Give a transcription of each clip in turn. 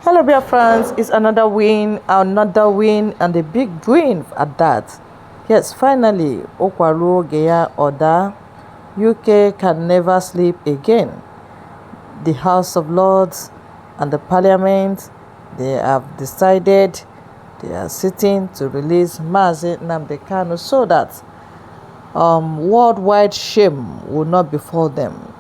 Hello, dear friends. It's another win, and a big win at that. Yes, finally, Okwaru Geya Oda, UK can never sleep again. The House of Lords and the Parliament, they have decided they are sitting to release Nnamdi Kanu so that worldwide shame will not befall them.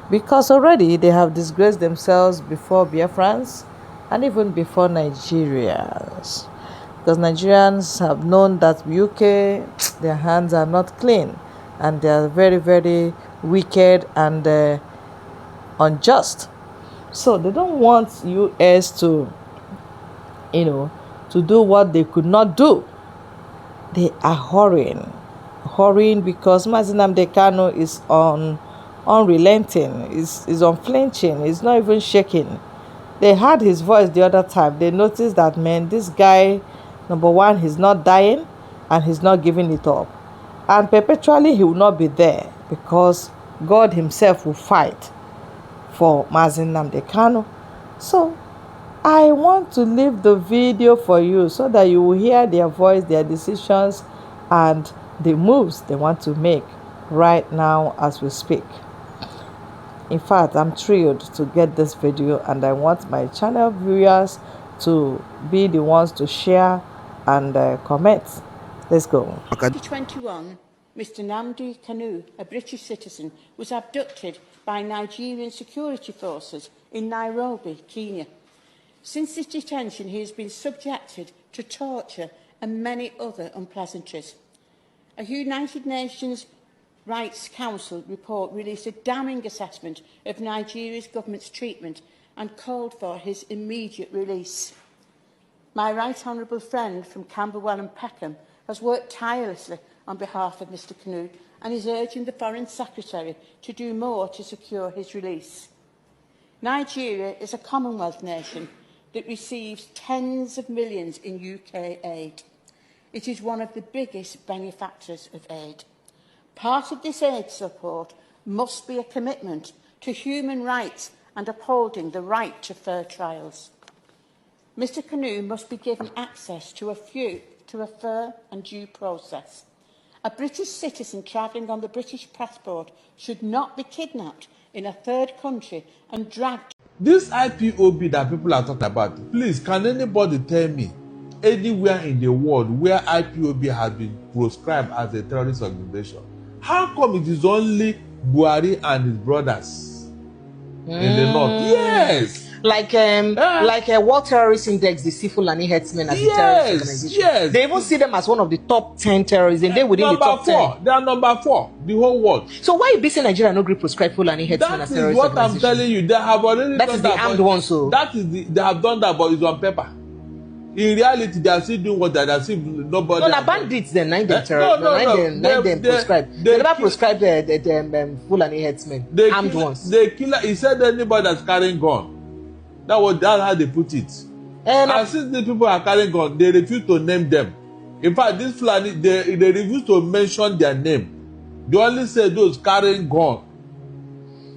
Because already they have disgraced themselves before Biafrans and even before Nigerians. Because Nigerians have known that UK, their hands are not clean and they are very, very wicked and unjust. So they don't want US to, to do what they could not do. They are hurrying because Nnamdi Kanu is unrelenting, is unflinching, is not even shaking. They heard his voice the other time. They noticed that, man, this guy, number one, he's not dying and he's not giving it up. And perpetually he will not be there because God himself will fight for Nnamdi Kanu. So I want to leave the video for you so that you will hear their voice, their decisions, and the moves they want to make right now as we speak. In fact, I'm thrilled to get this video and I want my channel viewers to be the ones to share and comment. Let's go. 2021, Mr. Nnamdi Kanu, a British citizen, was abducted by Nigerian security forces in Nairobi, Kenya. Since his detention, he has been subjected to torture and many other unpleasantries. A United Nations Rights Council report released a damning assessment of Nigeria's government's treatment and called for his immediate release. My right honourable friend from Camberwell and Peckham has worked tirelessly on behalf of Mr Kanu and is urging the Foreign Secretary to do more to secure his release. Nigeria is a Commonwealth nation that receives tens of millions in UK aid. It is one of the biggest benefactors of aid. Part of this aid support must be a commitment to human rights and upholding the right to fair trials. Mr Kanu must be given access to a fair and due process. A British citizen travelling on the British passport should not be kidnapped in a third country and dragged. This IPOB that people are talking about, please, can anybody tell me anywhere in the world where IPOB has been proscribed as a terrorist organization? How come it is only Buhari and his brothers in the north? Yes. Like a World Terrorist Index, they see Fulani herdsmen as a terrorist organization. Yes. They even see them as one of the top 10 terrorists, and they within the top 10. They are number 4, the whole world. So why you basing Nigeria no gree prescribe Fulani herdsmen as terrorist organization? That is what I'm telling you. They have already that is the armed one, so that is they have done that, but it's on paper. In reality, they are still doing what they are still nobody. No, the bandits then nine them them prescribe. They never prescribe the Fulani herdsmen, armed ones. The killer, he said anybody that's carrying gun. That's how they put it. And since these people are carrying gun, they refuse to name them. In fact, this Fulani, they refuse to mention their name. They only say those carrying gun.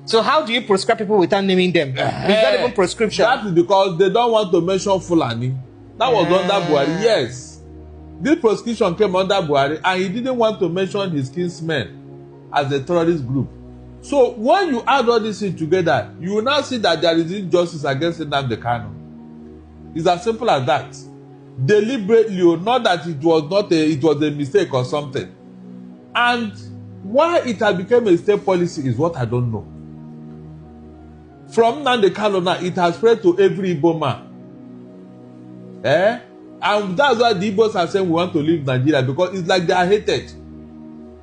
So how do you prescribe people without naming them? Is that even prescription? That is because they don't want to mention Fulani. That was under Buhari, yes. This prescription came under Buhari and he didn't want to mention his kinsmen as a terrorist group. So when you add all these things together, you will now see that there is injustice against Nnamdi Kanu. It's as simple as that. Deliberately, not that it was a mistake or something. And why it has become a state policy is what I don't know. From Nnamdi Kanu now, it has spread to every Igbo man. And that's why the Igbos are saying we want to leave Nigeria, because it's like they are hated.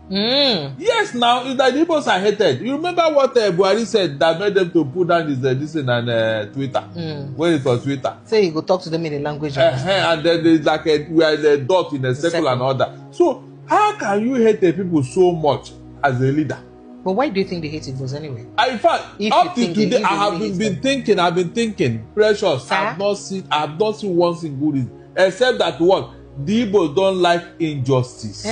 Yes, now it's like the Igbos are hated. You remember what Buhari said that made them to put down this thing on Twitter, when it was Twitter. Say you go talk to them in a language. And then there's like we are in a dot in a circle and all that. So how can you hate the people so much as a leader? But why do you think they hate Igbos anyway? In fact, up to today, I have been thinking, Precious, I have not seen one single reason, except that what the Igbos don't like injustice.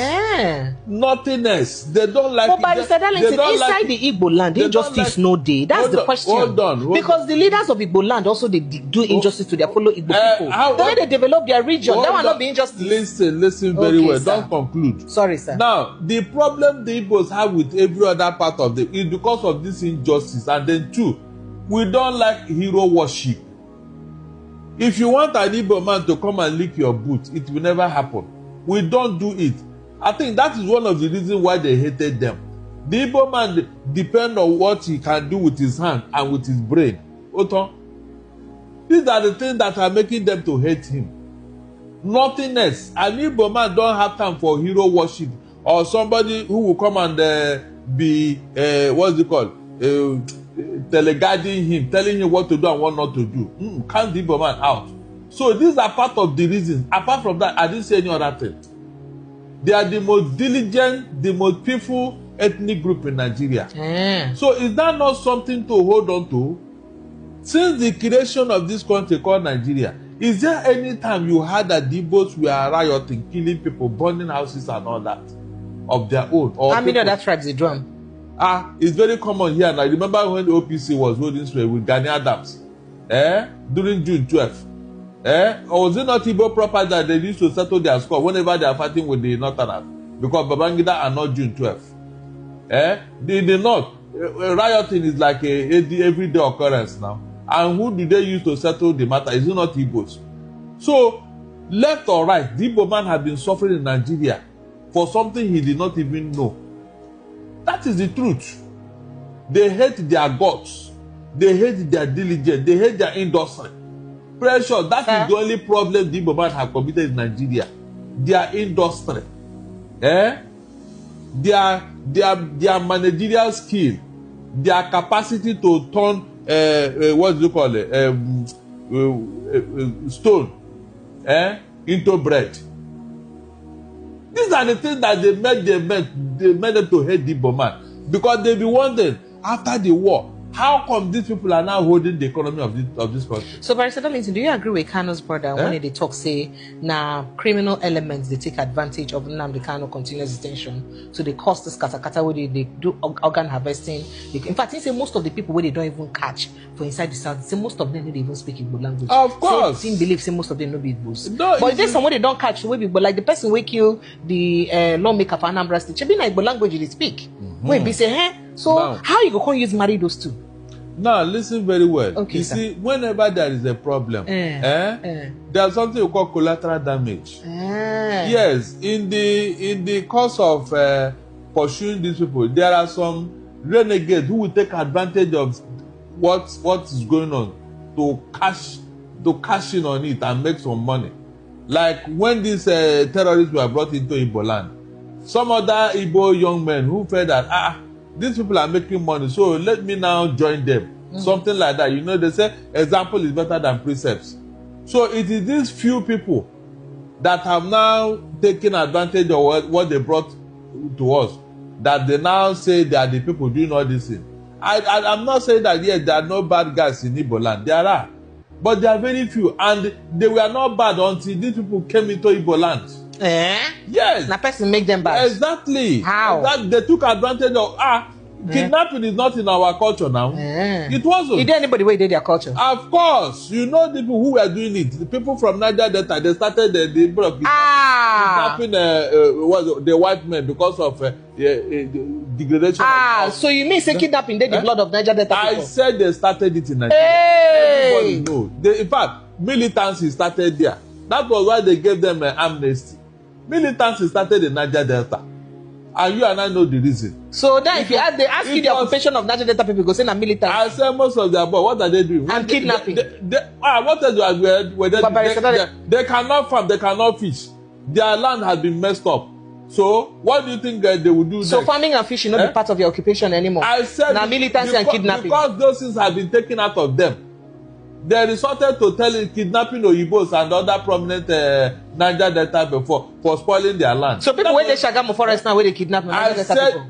Nothing else. They don't like. But Barrister Darlington, inside the Igbo land, injustice no day. That's the question. Hold on. Because the leaders of Igbo land also they do injustice to their fellow Igbo people. The way they develop their region, that will not be injustice. Listen very well. Sir. Don't conclude. Sorry, sir. Now, the problem the Igbos have with every other part of the is because of this injustice, and then two, we don't like hero worship. If you want an Igbo man to come and lick your boot, it will never happen. We don't do it. I think that is one of the reasons why they hated them. The Igbo man depends on what he can do with his hand and with his brain. Oton, these are the things that are making them to hate him. Nothing else. An Igbo man don't have time for hero worship or somebody who will come and be what's it called? Teleguiding him, telling him what to do and what not to do. Count the Igbo man out. So these are part of the reasons. Apart from that, I didn't say any other thing. They are the most diligent, the most peaceful ethnic group in Nigeria. So is that not something to hold on to? Since the creation of this country called Nigeria, is there any time you heard that the Igbos were rioting, killing people, burning houses and all that of their own? Or how many other tribes they drum? It's very common here. And I remember when the OPC was holding sway with Gani Adams, during June 12th. Or was it not Igbo proper that they used to settle their score whenever they are fighting with the Northerners? Because Babangida are not June 12th. The North, rioting is like a everyday occurrence now. And who do they use to settle the matter? Is it not Igbos? So, left or right, the Igbo man has been suffering in Nigeria for something he did not even know. That is the truth. They hate their guts. They hate their diligence. They hate their industry. Pressure, that is the only problem the Igbo man have committed in Nigeria. Their industry. Their managerial skill. Their capacity to turn what do you call it? Stone into bread. These are the things that they made them to hate the Igbo man. Because they be wondering, after the war, how come these people are now holding the economy of this country? So, Barrister Darlington, do you agree with Kanu'S brother when they talk, say, criminal elements, they take advantage of Nnamdi Kanu continuous detention, so they cause this kata where they do organ harvesting. In fact, he say most of the people where they don't even catch for inside the south, say most of them they even speak Igbo language. Of course. So, he believes say most of them no be Igbos. No, but there's someone they don't catch the way Igbo, like the person who kill the lawmaker for Anambra State, be like Igbo language they speak. Wait, be say, so now, how you go use marry those two? Now listen very well. Okay, you see, whenever there is a problem, there's something we call collateral damage. Yes, in the course of pursuing these people, there are some renegades who will take advantage of what is going on to cash in on it and make some money. Like when these terrorists were brought into Igbo land, some other Igbo young men who felt that these people are making money, so let me now join them. Something like that. You know, they say example is better than precepts. So it is these few people that have now taken advantage of what they brought to us, that they now say they are the people doing all this thing. I'm not saying that yes, there are no bad guys in Igbo land. There are. But there are very few. And they were not bad until these people came into Igbo land. Yes. Now person make them bad. Exactly. How? They took advantage of kidnapping is not in our culture now. It wasn't. Is there anybody where did their culture? Of course. You know the people who were doing it. The people from Niger Delta, they started the kidnapping the white men because of degradation. So you mean say kidnapping the blood of Niger Delta people? I said they started it in Nigeria. Everybody knows. In fact, militancy started there. That was why they gave them an amnesty. Militancy started in Niger Delta. And you and I know the reason. So then if they ask you the occupation of Niger Delta people, go say na militancy. I said most of their boys, what are they doing? And kidnapping. What are they cannot farm, they cannot fish. Their land has been messed up. So what do you think they will do next? So farming and fishing not be part of your occupation anymore. I said now militancy and kidnapping. Because those things have been taken out of them. They resorted to kidnapping Oyibos and other prominent Niger Delta before for spoiling their land. So people when they Shagamu forest now where they kidnap Niger Delta people.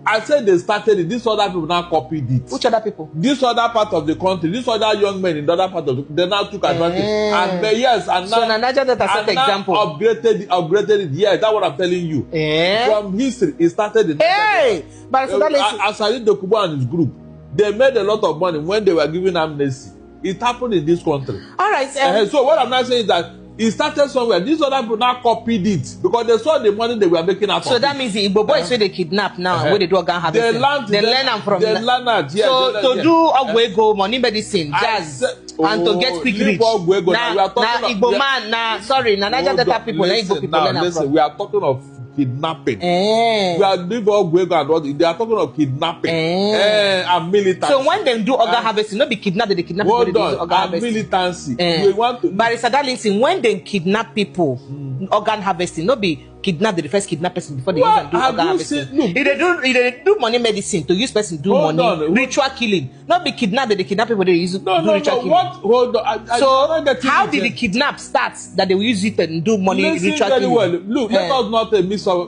I said they started it. These other people now copied it. Which other people? This other part of the country, this other young men in the other part of the they now took advantage. And yes, and now, so Niger Delta set example. Upgraded it. Yes, that's what I'm telling you. From history, it started in but so as Asari Dokubo and his group, they made a lot of money when they were giving amnesty. It happened in this country. All right. So what I'm not saying is that it started somewhere. These other people now copied it because they saw the money they were making out of it. So that means the Igbo boys where they kidnap now, where they do organ harvesting. They learn them from they learn that. Yeah, so to do Ogwego, money medicine, jazz, and to get quick reach. Now Igbo man, Niger Delta people, Igbo people learn them from. We are talking of kidnapping. We are doing Ogwego and what they are talking of kidnapping and militancy. So when they do organ harvesting, not be kidnapped, they kidnap people. They do organ harvesting. Militancy. We want to. Barrister Darlington, when they kidnap people, organ harvesting, not be kidnap the first kidnap person before they even do organ harvesting. If they do money medicine to use person do money, ritual killing, not be kidnapped, they kidnap people they use do ritual killing. Hold on. So how did the kidnap start that they will use it and do money ritual killing? Well. Look, let us not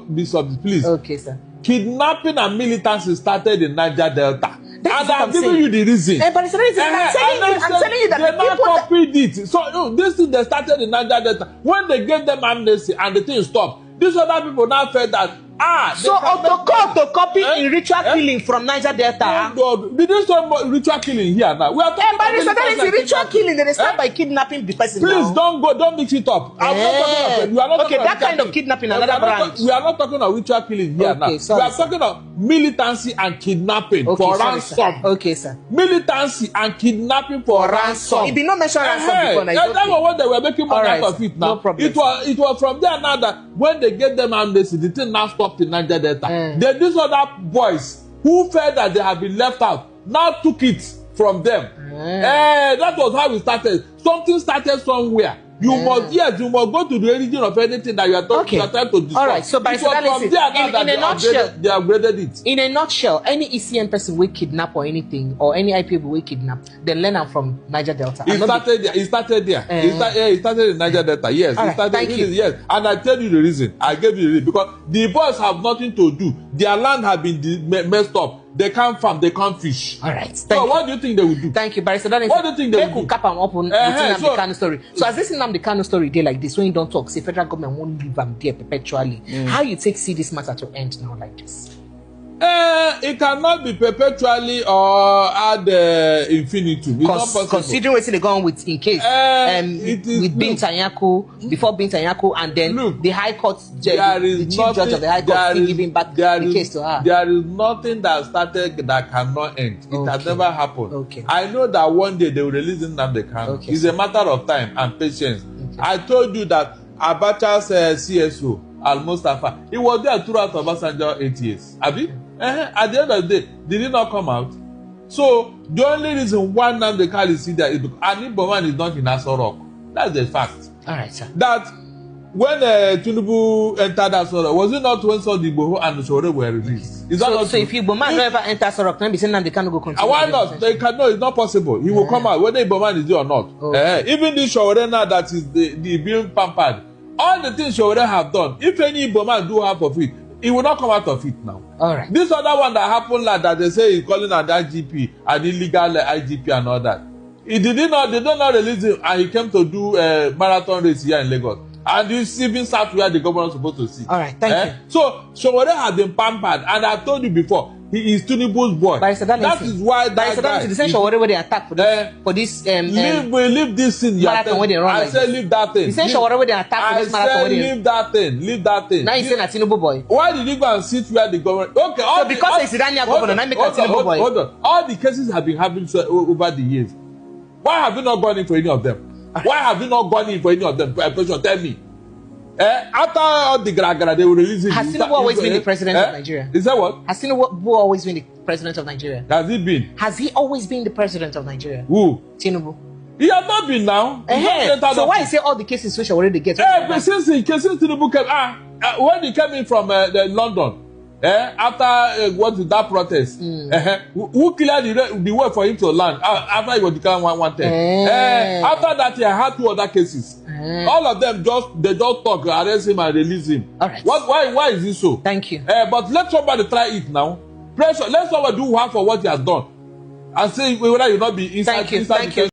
miss of please. Okay, sir. Kidnapping and militancy started in Niger Delta. And I'm giving you the reason. But I'm telling you that they the not people copied it. So this thing they started in Niger Delta. When they gave them amnesty and the thing stopped, these other people now felt that so to copy in ritual killing from Niger Delta. Did you say ritual killing here now? We are talking about ritual killing. They start by kidnapping the person. Please don't mix it up. I'm not talking about, we are not talking that kind of kidnapping another branch. We are not talking of ritual killing here now. We are talking of militancy and kidnapping for ransom. Okay, sir. Militancy and kidnapping for ransom. It did not mention ransom before. That was what they were making money out of it now. No problem. It was from there now that when they gave them amnesty, the thing now stopped in Niger Delta. Then these other boys who felt that they have been left out now took it from them. That was how it started. Something started somewhere. You must go to the origin of anything that you are talking. You are trying to discuss. All right. So by in a nutshell, they upgraded it. In a nutshell, any ECN person will kidnap or anything, or any IP will kidnap, then learn them from Niger Delta. It started there. It started in Niger Delta. Yes. All right, thank you. Yes. And I tell you the reason. I gave you the reason because the boys have nothing to do. Their land have been messed up. They can't farm, they can't fish. All right. So what do you think they will do? Thank you, Barrister. What do you think they will do? Cap and open Nnamdi Kanu story. So as this Nnamdi Kanu story day like this, when you don't talk, say federal government won't leave them there perpetually. How you see this matter to end now like this? It cannot be perpetually or ad infinitum. It's not possible. Considering what they go on with in case with Binta Nyako, before Binta Nyako, and then the High Court judge, the Chief Judge of the High Court giving back the case to her. There is nothing that started that cannot end. It has never happened. Okay. I know that one day they will release Nnamdi Kanu. Okay, it's a matter of time and patience. Okay. I told you that Abacha's CSO, Al-Mustafa, he was there throughout Obasanjo 8 years. Abi? At the end of the day, did he not come out? So the only reason why Nnamdi Kanu is there is because Igbo man is not in Aso Rock. That's the fact. All right, sir. That when Tinubu entered Aso Rock, was it not when Sunday Igboho and Sowore were released? Is that not so if Igbo man never enter Aso Rock, then be saying Nnamdi Kanu go continue. Why not? They can, no, it's not possible. He will come out whether Igbo man is there or not. Even this Sowore now that is the being pampered, all the things Sowore have done, if any Igbo man do half of it, he will not come out of it now. All right. This other one that happened like that they say he's calling an IGP, an illegal IGP and all that. They did not release him and he came to do a marathon race here in Lagos. And this even sat where the governor is supposed to sit. All right, thank you. So Sowore has been pampered, and I told you before, he is Tinubu's boy. That is why that guy. The same Sowore where they attack for this leave this thing. Marathon where they run. I say leave that thing. The same Sowore where they attack for this marathon where they. Leave that thing. Now you say na Tinubu boy. Why did you go and sit where the government? Okay, so because it's Iranian governor, now make a Tinubu boy. Hold on. All the cases have been happening over the years. Why have you not gone in for any of them? Why have you not gone in for any of them? Tell me. After all the gra they will release it. Has Tinubu always been the president of Nigeria? Is that what? Has Tinubu always been the president of Nigeria? Has he been? Has he always been the president of Nigeria? Who? Tinubu. He has not been now. So why you say all the cases which already get? Since Tinubu came, when he came in from London, after what is that protest? Who cleared the way for him to land after he was declared wanted? After that, he had 2 other cases. All of them just talk, arrest him and release him. All right. Why is this so? Thank you. But let somebody try it now. Pressure. Let someone do work for what he has done, and say whether you not be inside. Thank you.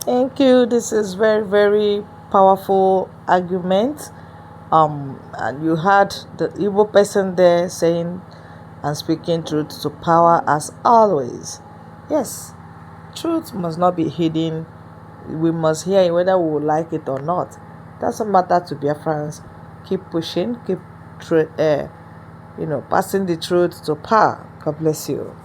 Thank you. This is very, very powerful argument. And you had the Igbo person there saying and speaking truth to power as always. Yes, truth must not be hidden. We must hear it whether we would like it or not. Doesn't matter to Biafrans. Keep pushing, keep passing the truth to power. God bless you.